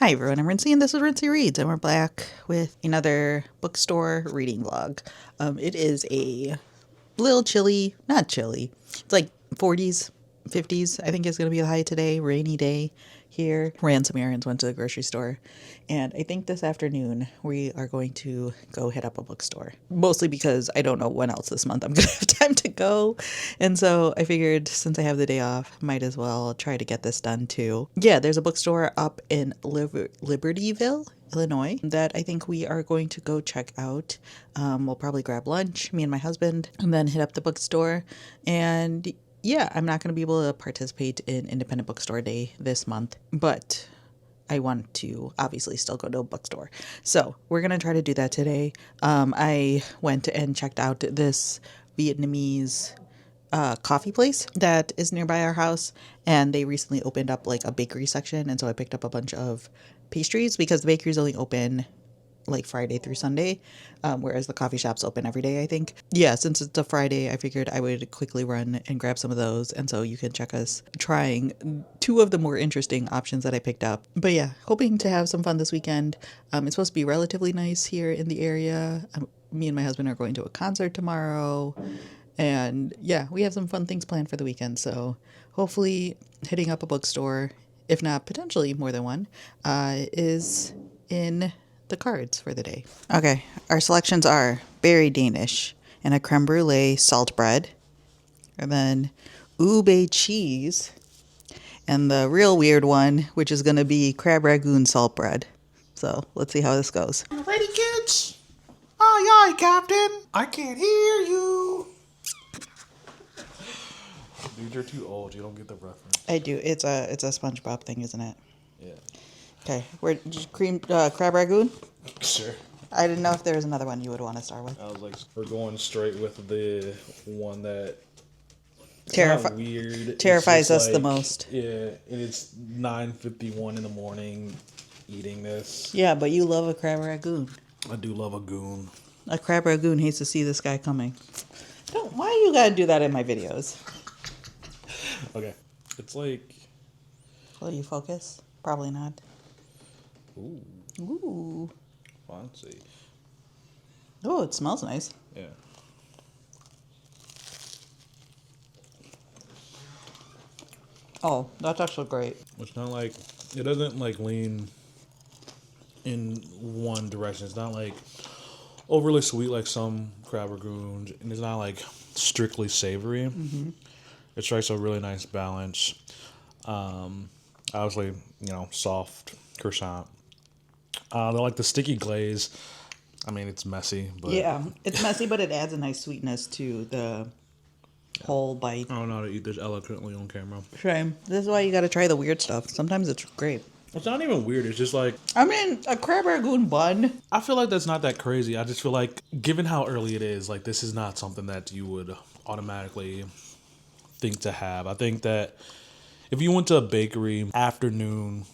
Hi everyone, I'm Rincey and this is Rincey Reads, and we're back with another bookstore reading vlog. It is a little chilly, not chilly, it's like 40s, 50s, I think it's going to be the high today, rainy day here. Ran some errands, went to the grocery store, and I think this afternoon we are going to go hit up a bookstore. Mostly because I don't know when else this month I'm going to have time to go, and so I figured since I have the day off, might as well try to get this done too. Yeah, there's a bookstore up in Libertyville, Illinois, that I think we are going to go check out. We'll probably grab lunch, me and my husband, and then hit up the bookstore. And yeah, I'm not going to be able to participate in Independent Bookstore Day this month, but I want to obviously still go to a bookstore. So we're going to try to do that today. I went and checked out this Vietnamese coffee place that is nearby our house, and they recently opened up like a bakery section, and so I picked up a bunch of pastries because the bakery's only open like Friday through Sunday, whereas the coffee shop's open every day, I think. Yeah, since it's a Friday, I figured I would quickly run and grab some of those, and so you can check us trying two of the more interesting options that I picked up. But yeah, hoping to have some fun this weekend. It's supposed to be relatively nice here in the area. Me and my husband are going to a concert tomorrow, and yeah, we have some fun things planned for the weekend, so hopefully hitting up a bookstore, if not potentially more than one, is in the cards for the day. Okay, our selections are berry Danish and a creme brulee salt bread, and then ube cheese, and the real weird one, which is going to be crab ragoon salt bread. So let's see how this goes. Ready, kids? Aye, aye, Captain. I can't hear you. Dude, you're too old. You don't get the reference. I do. It's a SpongeBob thing, isn't it? Yeah. Okay, we're just crab ragoon. Sure. I didn't know if there was another one you would want to start with. I was like, we're going straight with the one that weird. Terrifies us the most. Yeah, and it's 9:51 in the morning eating this. Yeah, but you love a crab ragoon. I do love a goon. A crab ragoon hates to see this guy coming. Why you gotta do that in my videos? Okay. It's like... Will you focus? Probably not. Ooh. Ooh. Fancy. Oh, it smells nice. Yeah. Oh, that's actually great. It's not like... It doesn't like lean in one direction. It's not like overly sweet like some crab ragoons, and it's not like strictly savory. Mm-hmm. It strikes a really nice balance. Obviously, soft croissant. They're like the sticky glaze. I mean, it's messy, but Yeah, it's messy, but it adds a nice sweetness to the whole bite. I don't know how to eat this eloquently on camera. Shame. This is why you gotta try the weird stuff. Sometimes it's great. It's not even weird. It's just like, I mean, a crab ragoon bun. I feel like that's not that crazy. I just feel like, given how early it is, like this is not something that you would automatically think to have. I think that if you went to a bakery afternoon,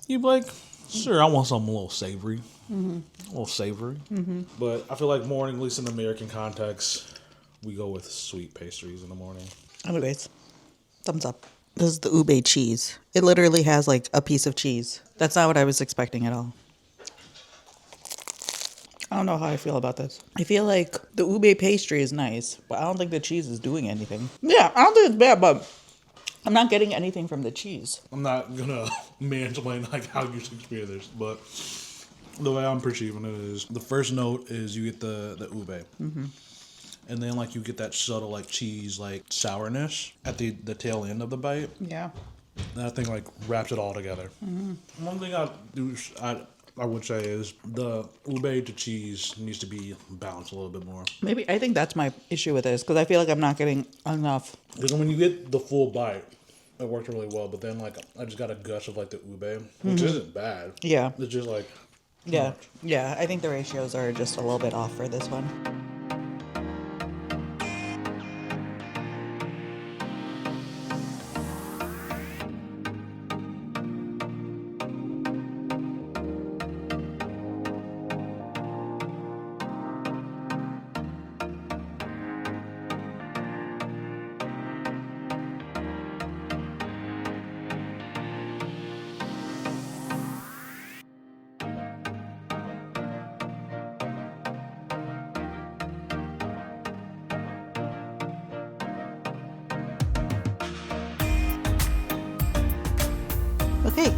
you'd be like, sure, I want something a little savory. Mm-hmm. A little savory. Mm-hmm. But I feel like more, at least in the American context, we go with sweet pastries in the morning. Anyways, thumbs up. This is the ube cheese. It literally has like a piece of cheese. That's not what I was expecting at all. I don't know how I feel about this. I feel like the ube pastry is nice, but I don't think the cheese is doing anything. Yeah, I don't think it's bad, but I'm not getting anything from the cheese. I'm not gonna mansplain like how you should experience this, but the way I'm perceiving it is the first note is you get the ube. Mm-hmm. And then like you get that subtle like cheese like sourness at the tail end of the bite. Yeah. And I think like wraps it all together. Mm-hmm. One thing I would say is the ube to cheese needs to be balanced a little bit more. Maybe I think that's my issue with this because I feel like I'm not getting enough. Because when you get the full bite, it works really well. But then like I just got a gush of like the ube, which isn't bad. Yeah. It's just like Yeah. Yeah. I think the ratios are just a little bit off for this one.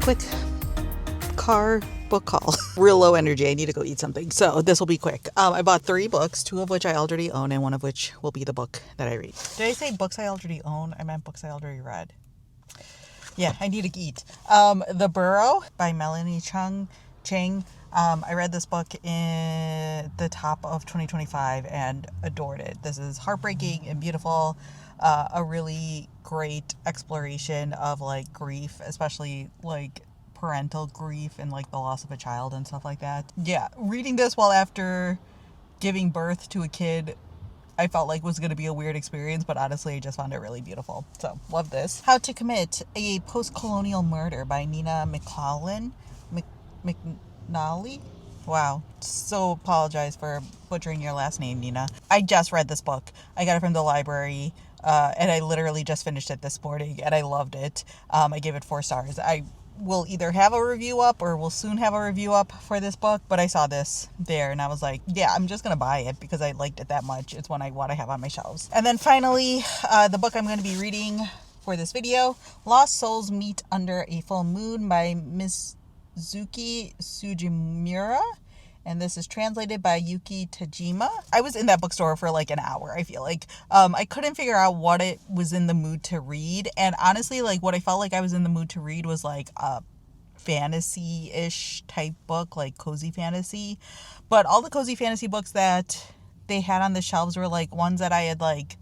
quick car book haul. Real low energy. I need to go eat something. So this will be quick. I bought 3 books, 2 of which I already own, and 1 of which will be the book that I read. Did I say books I already own? I meant books I already read. Yeah, I need to eat. The Burrow by Melanie Chang. I read this book in the top of 2025 and adored it. This is heartbreaking and beautiful. A really great exploration of like grief, especially like parental grief and like the loss of a child and stuff like that. Yeah, reading this while after giving birth to a kid, I felt like was going to be a weird experience, but honestly I just found it really beautiful. So love this. How to Commit a Post-Colonial Murder by Nina McNally. Wow. So apologize for butchering your last name, Nina. I just read this book. I got it from the library, and I literally just finished it this morning, and I loved it. I gave it 4 stars. I will either have a review up or will soon have a review up for this book, but I saw this there and I was like, yeah, I'm just gonna buy it because I liked it that much. It's one I want to have on my shelves. And then finally, the book I'm going to be reading for this video, Lost Souls Meet Under a Full Moon by Mizuki Sugimura. And this is translated by Yuki Tajima. I was in that bookstore for like an hour, I feel like. I couldn't figure out what it was in the mood to read. And honestly, like what I felt like I was in the mood to read was like a fantasy-ish type book, like cozy fantasy. But all the cozy fantasy books that they had on the shelves were like ones that I had like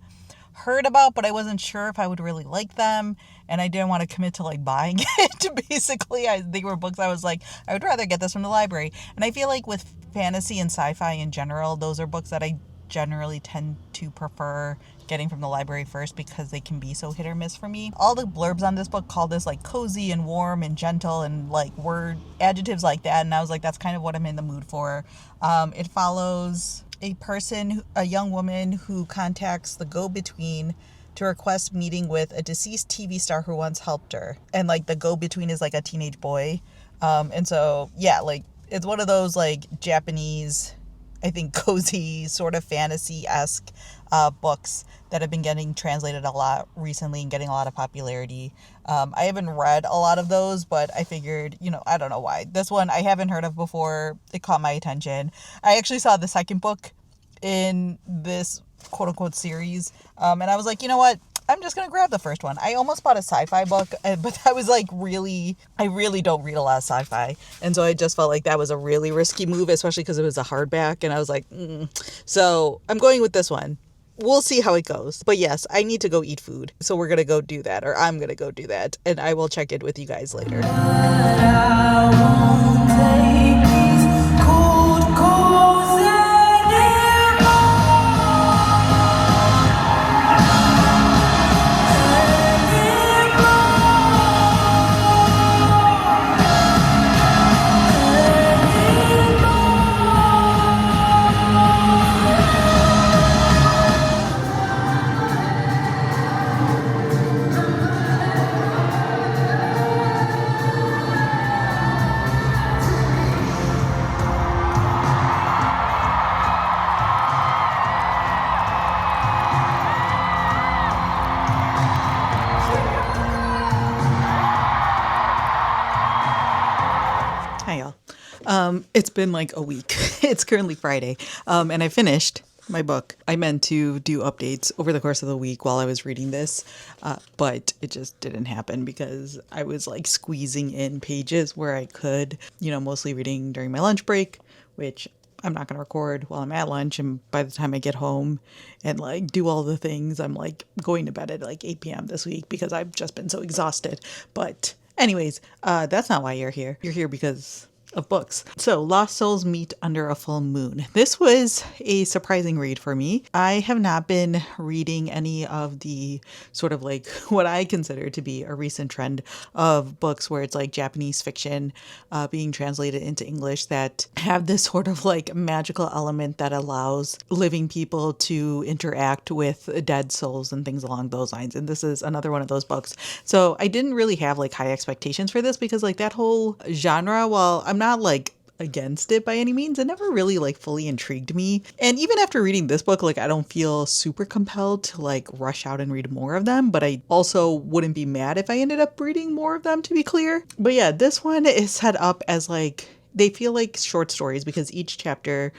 heard about, but I wasn't sure if I would really like them, and I didn't want to commit to like buying it. Basically, they were books I was like, I would rather get this from the library. And I feel like with fantasy and sci-fi in general, those are books that I generally tend to prefer getting from the library first because they can be so hit or miss for me. All the blurbs on this book call this like cozy and warm and gentle and like word adjectives like that, and I was like, that's kind of what I'm in the mood for. It follows a young woman who contacts the go-between to request meeting with a deceased TV star who once helped her. And like the go-between is like a teenage boy. And so, yeah, like it's one of those like Japanese, I think cozy sort of fantasy-esque books that have been getting translated a lot recently and getting a lot of popularity. I haven't read a lot of those, but I figured, I don't know why. This one I haven't heard of before. It caught my attention. I actually saw the second book in this quote-unquote series, and I was like, you know what? I'm just going to grab the first one. I almost bought a sci-fi book, but I was like, I really don't read a lot of sci-fi. And so I just felt like that was a really risky move, especially because it was a hardback. And I was like, So I'm going with this one. We'll see how it goes. But yes, I need to go eat food. So we're going to go do that, or I'm going to go do that. And I will check in with you guys later. Hi, y'all. It's been like a week. It's currently Friday. And I finished my book. I meant to do updates over the course of the week while I was reading this, but it just didn't happen because I was like squeezing in pages where I could, mostly reading during my lunch break, which I'm not going to record while I'm at lunch. And by the time I get home and like do all the things, I'm like going to bed at like 8 p.m. this week because I've just been so exhausted. But anyways, that's not why you're here. You're here because of books. So Lost Souls Meet Under a Full Moon. This was a surprising read for me. I have not been reading any of the sort of like what I consider to be a recent trend of books where it's like Japanese fiction being translated into English that have this sort of like magical element that allows living people to interact with dead souls and things along those lines. And this is another one of those books. So I didn't really have like high expectations for this because like that whole genre, while I'm not like against it by any means. It never really like fully intrigued me. And even after reading this book, like I don't feel super compelled to like rush out and read more of them, but I also wouldn't be mad if I ended up reading more of them, to be clear. But yeah, this one is set up as like they feel like short stories because each chapter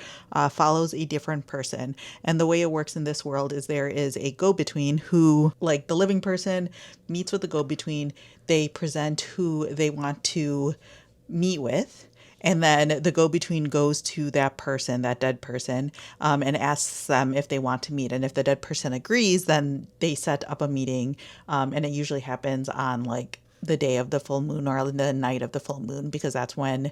follows a different person. And the way it works in this world is there is a go-between who, like the living person, meets with the go-between. They present who they want to meet with. And then the go-between goes to that person, that dead person, and asks them if they want to meet. And if the dead person agrees, then they set up a meeting. And it usually happens on like the day of the full moon or the night of the full moon, because that's when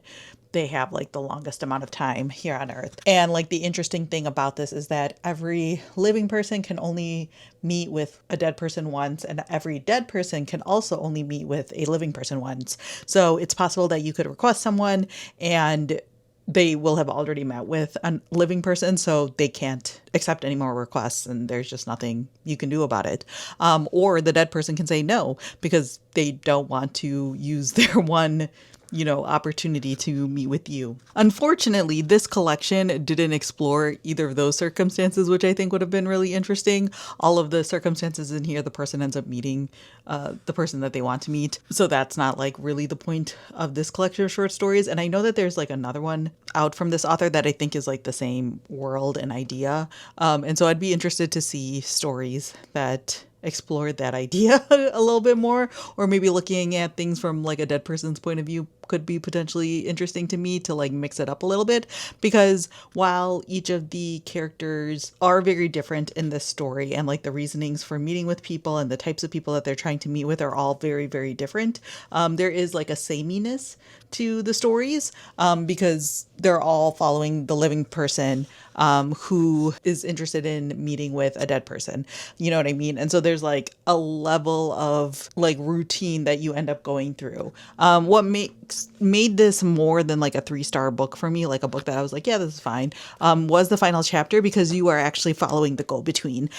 they have like the longest amount of time here on Earth. And like the interesting thing about this is that every living person can only meet with a dead person once, and every dead person can also only meet with a living person once. So it's possible that you could request someone and they will have already met with a living person, so they can't accept any more requests, and there's just nothing you can do about it. Or the dead person can say no because they don't want to use their one opportunity to meet with you. Unfortunately, this collection didn't explore either of those circumstances, which I think would have been really interesting. All of the circumstances in here, the person ends up meeting the person that they want to meet. So that's not like really the point of this collection of short stories. And I know that there's like another one out from this author that I think is like the same world and idea. And so I'd be interested to see stories that explored that idea a little bit more, or maybe looking at things from like a dead person's point of view could be potentially interesting to me to like mix it up a little bit, because while each of the characters are very different in this story and like the reasonings for meeting with people and the types of people that they're trying to meet with are all very, very different, there is like a sameness to the stories, because they're all following the living person who is interested in meeting with a dead person. You know what I mean? And so there's like a level of like routine that you end up going through. What made this more than like a 3-star book for me, like a book that I was like, yeah, this is fine, was the final chapter, because you are actually following the go-between.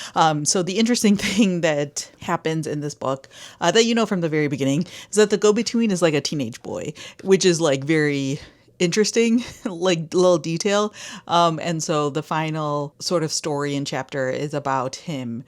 So the interesting thing that happens in this book that from the very beginning is that the go-between is like a teenage boy, which is like very interesting, like little detail. And so the final sort of story and chapter is about him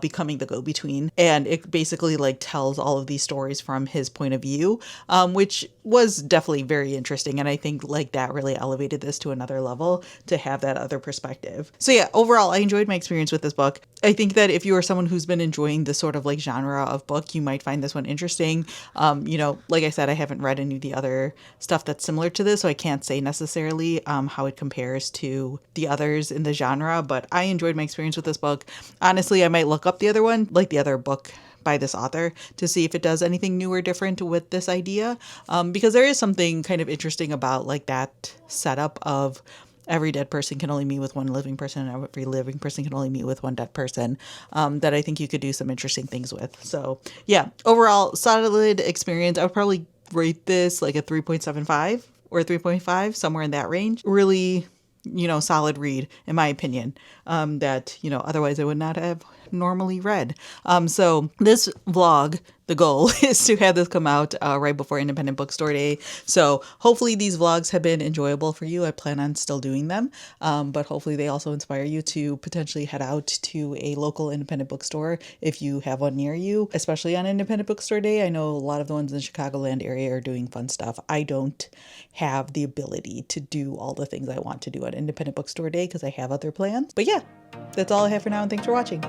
becoming the go-between. And it basically like tells all of these stories from his point of view, which was definitely very interesting. And I think like that really elevated this to another level to have that other perspective. So yeah, overall, I enjoyed my experience with this book. I think that if you are someone who's been enjoying this sort of like genre of book, you might find this one interesting. Like I said, I haven't read any of the other stuff that's similar to this, so I can't say necessarily how it compares to the others in the genre, but I enjoyed my experience with this book. Honestly, I might look up the other one, like the other book by this author, to see if it does anything new or different with this idea, because there is something kind of interesting about like that setup of every dead person can only meet with one living person, and every living person can only meet with one dead person, that I think you could do some interesting things with. So yeah, overall, solid experience. I would probably rate this like a 3.75 or 3.5, somewhere in that range. Really, solid read, in my opinion, that, otherwise I would not have normally read. So this vlog, the goal is to have this come out right before Independent Bookstore Day. So hopefully these vlogs have been enjoyable for you. I plan on still doing them, but hopefully they also inspire you to potentially head out to a local independent bookstore if you have one near you, especially on Independent Bookstore Day. I know a lot of the ones in the Chicagoland area are doing fun stuff. I don't have the ability to do all the things I want to do at Independent Bookstore Day because I have other plans. But yeah, that's all I have for now, and thanks for watching.